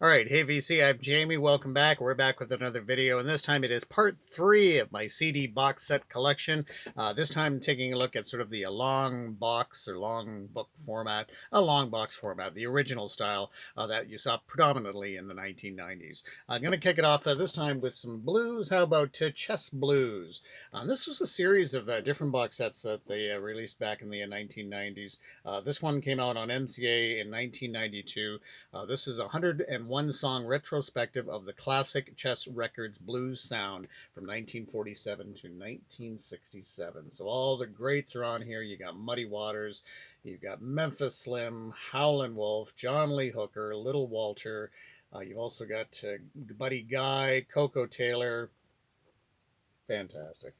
All right, hey VC, I'm Jamie. Welcome back. We're back with another video, and this time it is part three of my CD box set collection. This time taking a look at sort of the long box or long book format, a long box format, the original style that you saw predominantly in the 1990s. I'm going to kick it off this time with some blues. How about Chess Blues? This was a series of different box sets that they released back in the 1990s. This one came out on MCA in 1992. This is a 101 song retrospective of the classic Chess Records blues sound from 1947 to 1967. So all the greats are on here. You got Muddy Waters, you've got Memphis Slim, Howlin' Wolf, John Lee Hooker, Little Walter. You've also got Buddy Guy, Coco Taylor. Fantastic.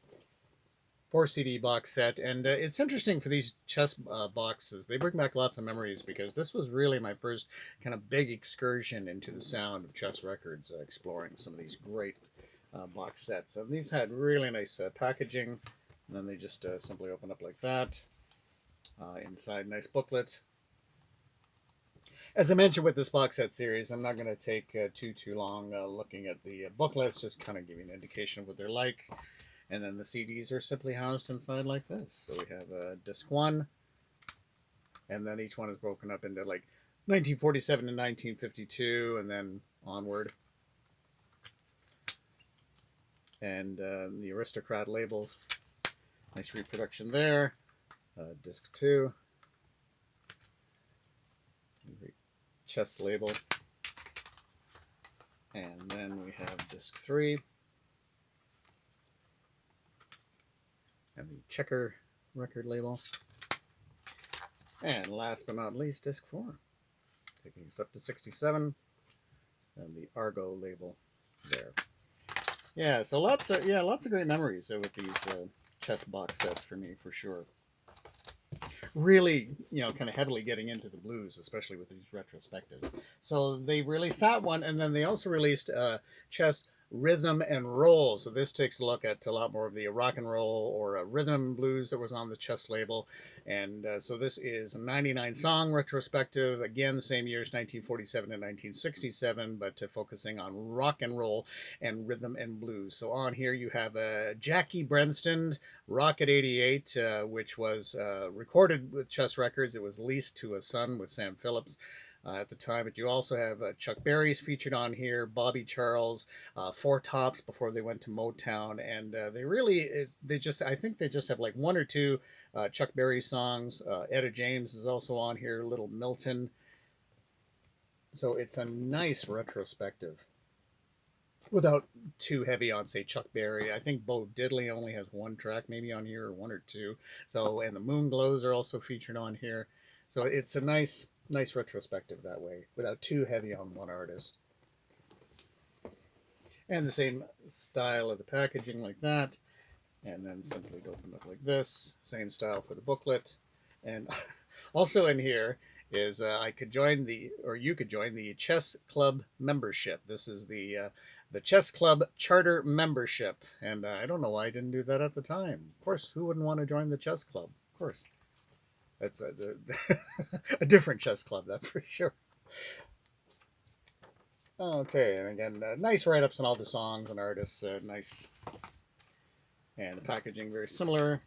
4 CD box set, and it's interesting for these chess boxes. They bring back lots of memories because this was really my first kind of big excursion into the sound of Chess Records, exploring some of these great box sets. And these had really nice packaging, and then they just simply open up like that. Inside, nice booklet. As I mentioned with this box set series, I'm not going to take too long looking at the booklets, just kind of give you an indication of what they're like. And then the CDs are simply housed inside like this. So we have disc 1, and then each one is broken up into like 1947 to 1952, and then onward. And the Aristocrat label, nice reproduction there. Disc 2, chess label. And then we have disc 3. And the checker record label. And last but not least, disc 4, taking us up to 67, and the Argo label there. Yeah, so lots of great memories with these chess box sets for me, for sure. Really, kind of heavily getting into the blues, especially with these retrospectives. So they released that one, and then they also released Chess Rhythm and Roll. So this takes a look at a lot more of the rock and roll or rhythm blues that was on the Chess label. And so this is a 99 song retrospective, again the same years, 1947 and 1967, but focusing on rock and roll and rhythm and blues. So on here you have Jackie Brenston, Rocket 88, which was recorded with Chess Records. It was leased to a son with Sam Phillips at the time. But you also have Chuck Berry's featured on here, Bobby Charles, Four Tops before they went to Motown, and I think they just have like one or two Chuck Berry songs. Etta James is also on here, Little Milton. So it's a nice retrospective without too heavy on, say, Chuck Berry. I think Bo Diddley only has one track maybe on here, or one or two. So, and the Moon Glows are also featured on here. So it's a nice retrospective that way, without too heavy on one artist. And the same style of the packaging like that. And then simply open up like this. Same style for the booklet. And also in here is you could join the Chess Club membership. This is the Chess Club Charter membership. And I don't know why I didn't do that at the time. Of course, who wouldn't want to join the Chess Club? Of course. That's a different chess club, that's for sure. Okay, and again, nice write-ups on all the songs and artists. Nice. And the packaging very similar.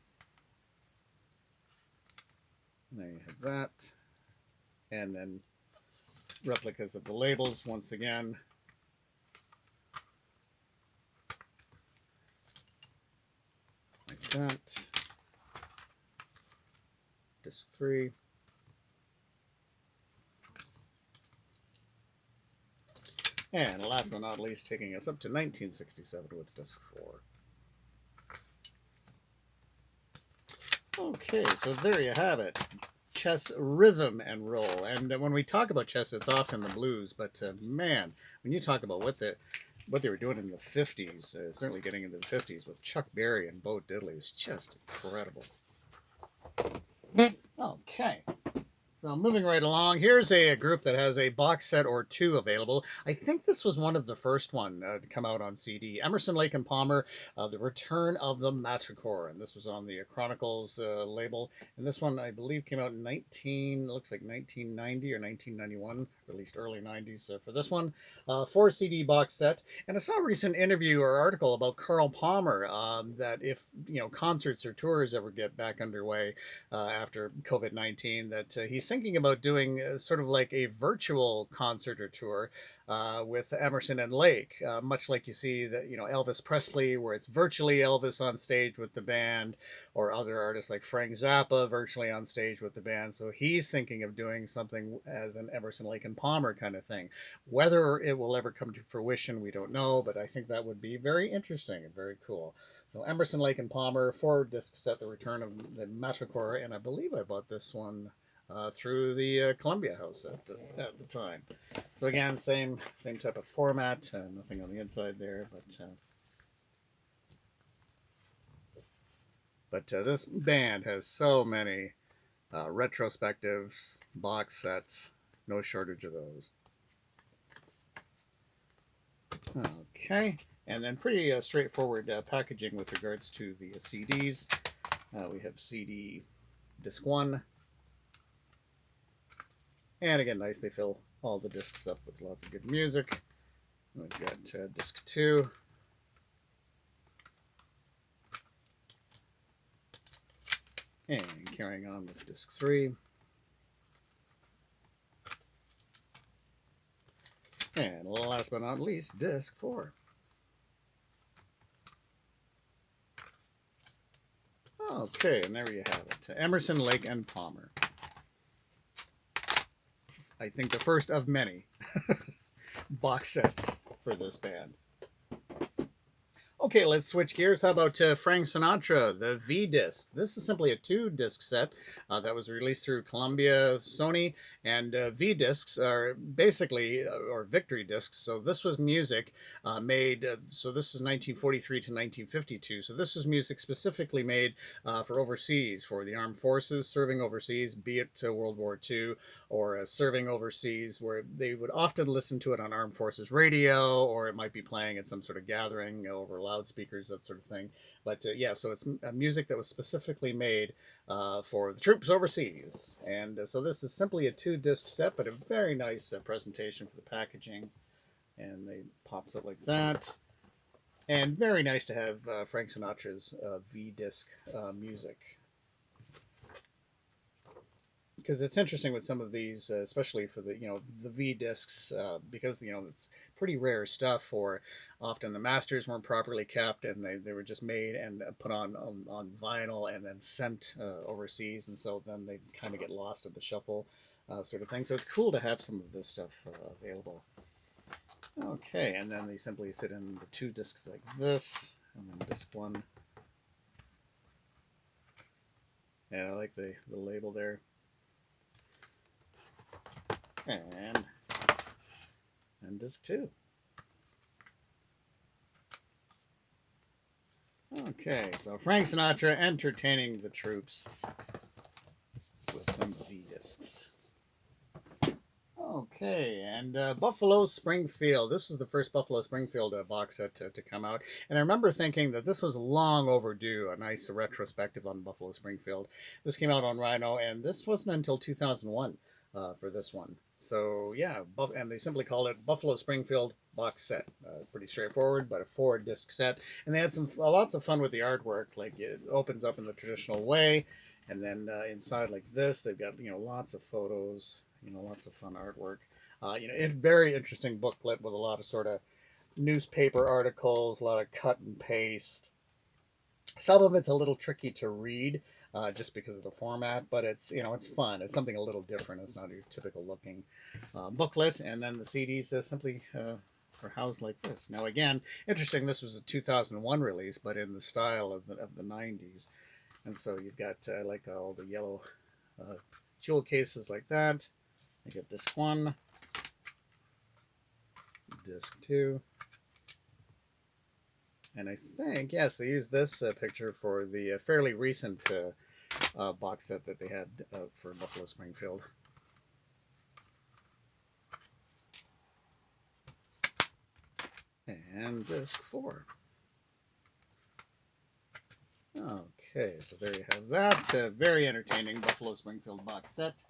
And there you have that. And then replicas of the labels once again. Like that. Disc 3. And last but not least, taking us up to 1967 with disc 4. Okay, so there you have it. Chess Rhythm and Roll. And when we talk about chess, it's often the blues, but man, when you talk about what they were doing in the 50s, certainly getting into the 50s with Chuck Berry and Bo Diddley, was just incredible. Okay. So moving right along, here's a group that has a box set or two available. I think this was one of the first one to come out on CD. Emerson, Lake and Palmer, The Return of the Manticore. And this was on the Chronicles label. And this one, I believe, came out in looks like 1990 or 1991, at least early 90s for this one. 4 CD box set. And I saw a recent interview or article about Carl Palmer that if, concerts or tours ever get back underway after COVID-19, that he's thinking about doing sort of like a virtual concert or tour with Emerson and Lake, much like you see that, Elvis Presley, where it's virtually Elvis on stage with the band, or other artists like Frank Zappa virtually on stage with the band. So he's thinking of doing something as an Emerson, Lake and Palmer kind of thing. Whether it will ever come to fruition, we don't know, but I think that would be very interesting and very cool. So Emerson, Lake and Palmer, 4 disc set, The Return of the Metalcore, and I believe I bought this one through the Columbia House at the time. So again, same type of format, nothing on the inside there, but this band has so many retrospectives, box sets, no shortage of those. Okay, and then pretty straightforward packaging with regards to the CDs. We have CD disc 1. And again, nice, they fill all the discs up with lots of good music. We've got disc 2. And carrying on with disc 3. And last but not least, disc 4. Okay, and there you have it. Emerson, Lake and Palmer. I think the first of many box sets for this band. Okay, let's switch gears. How about Frank Sinatra, the V-Disc? This is simply a 2-disc set that was released through Columbia, Sony, and V-Discs are basically, or Victory Discs, so this was music made, so this is 1943 to 1952, so this was music specifically made for overseas, for the armed forces serving overseas, be it World War II, or serving overseas, where they would often listen to it on armed forces radio, or it might be playing at some sort of gathering over loudspeakers, that sort of thing. But yeah, so it's music that was specifically made for the troops overseas. And so this is simply a 2-disc set, but a very nice presentation for the packaging. And they pops it like that. And very nice to have Frank Sinatra's V-disc music. Because it's interesting with some of these, especially for the the V discs, because it's pretty rare stuff. Or often the masters weren't properly kept, and they were just made and put on vinyl and then sent overseas, and so then they kind of get lost in the shuffle, sort of thing. So it's cool to have some of this stuff available. Okay, and then they simply sit in the 2 discs like this, and then disc 1. And I like the label there. And disc 2. Okay, so Frank Sinatra entertaining the troops with some V-discs. Okay, and Buffalo Springfield. This was the first Buffalo Springfield box set to come out. And I remember thinking that this was long overdue, a nice retrospective on Buffalo Springfield. This came out on Rhino, and this wasn't until 2001 for this one. So yeah, and they simply called it Buffalo Springfield box set. Pretty straightforward, but a 4-disc set. And they had lots of fun with the artwork. Like it opens up in the traditional way, and then inside like this, they've got lots of photos, lots of fun artwork. It's very interesting booklet with a lot of sort of newspaper articles, a lot of cut and paste. Some of it's a little tricky to read. Just because of the format, but it's it's fun. It's something a little different. It's not your typical looking booklet. And then the CDs simply are housed like this. Now again, interesting. This was a 2001 release, but in the style of the 90s. And so you've got like all the yellow jewel cases like that. You get disc 1, disc 2. And I think, yes, they used this picture for the fairly recent box set that they had for Buffalo Springfield. And disc 4. Okay, so there you have that. Very entertaining Buffalo Springfield box set.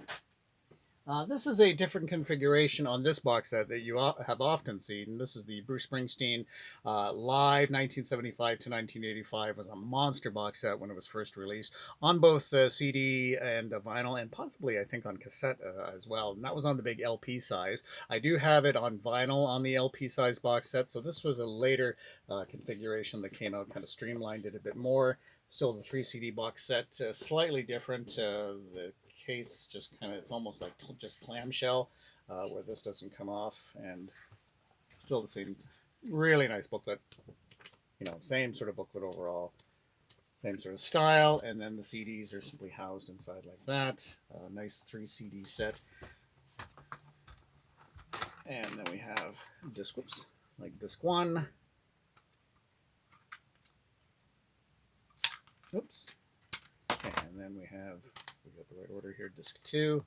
This is a different configuration on this box set that you have often seen. This is the Bruce Springsteen Live 1975 to 1985. It was a monster box set when it was first released on both CD and vinyl, and possibly, I think, on cassette as well. And that was on the big LP size. I do have it on vinyl on the LP size box set, so this was a later configuration that came out, kind of streamlined it a bit more. Still the 3 CD box set, slightly different. The case just kind of, it's almost like just clamshell, where this doesn't come off, and still the same really nice booklet, same sort of booklet overall, same sort of style, and then the CDs are simply housed inside like that. Nice 3 CD set. And then we have disc, like disc 1, and then we got the right order here, disc 2.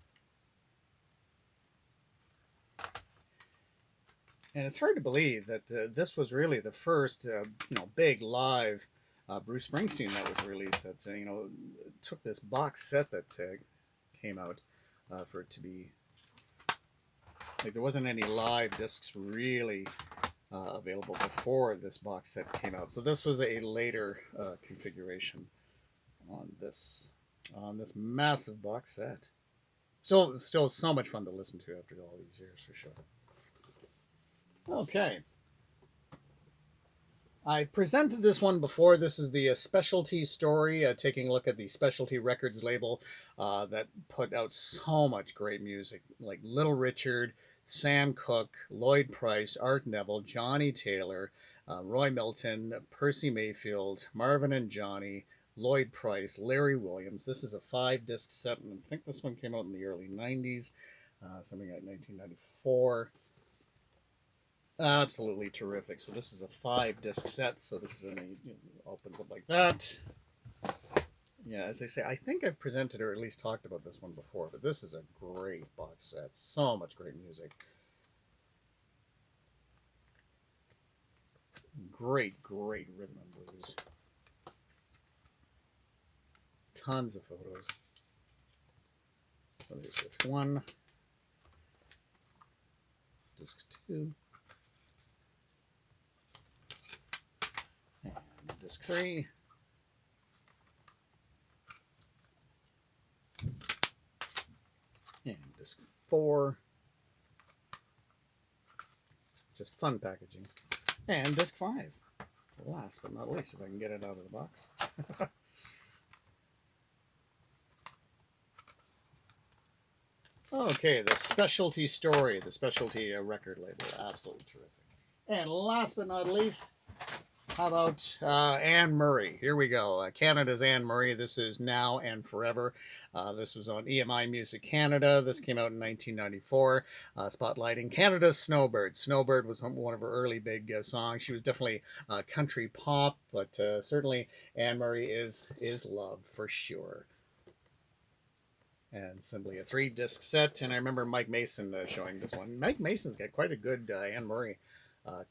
And it's hard to believe that this was really the first, big live Bruce Springsteen that was released. That took this box set that came out for it to be like, there wasn't any live discs really available before this box set came out. So this was a later configuration on this massive box set. Still so much fun to listen to after all these years, for sure. Okay. I presented this one before. This is the Specialty Story, taking a look at the Specialty Records label that put out so much great music, like Little Richard, Sam Cooke, Lloyd Price, Art Neville, Johnny Taylor, Roy Milton, Percy Mayfield, Marvin and Johnny, Lloyd Price, Larry Williams. This is a 5-disc set, and I think this one came out in the early 90s, something like 1994. Absolutely terrific. So this is a 5-disc set, so this is opens up like that. Yeah, as I say, I think I've presented or at least talked about this one before, but this is a great box set. So much great music. Great rhythm and blues. Tons of photos. So there's disc 1, disc 2, and disc 3. And disc 4. Just fun packaging. And disc 5. Last but not least, if I can get it out of the box. Okay, the Specialty Story, the Specialty record label. Absolutely terrific. And last but not least, how about Anne Murray? Here we go. Canada's Anne Murray. This is Now and Forever. This was on EMI Music Canada. This came out in 1994, spotlighting Canada's Snowbird. Snowbird was one of her early big songs. She was definitely country pop, but certainly Anne Murray is loved for sure. And simply a 3-disc set. And I remember Mike Mason showing this one. Mike Mason's got quite a good Anne Murray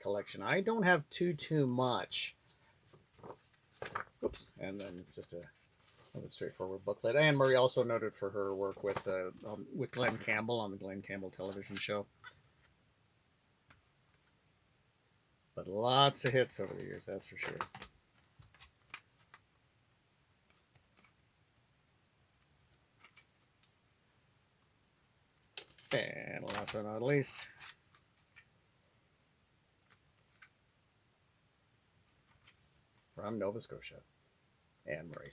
collection. I don't have too much. Oops. And then just a straightforward booklet. Anne Murray also noted for her work with Glenn Campbell on the Glenn Campbell television show. But lots of hits over the years, that's for sure. And last but not least, from Nova Scotia, Anne Murray.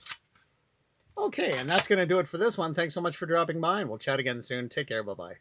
Okay, and that's going to do it for this one. Thanks so much for dropping by, and we'll chat again soon. Take care. Bye-bye.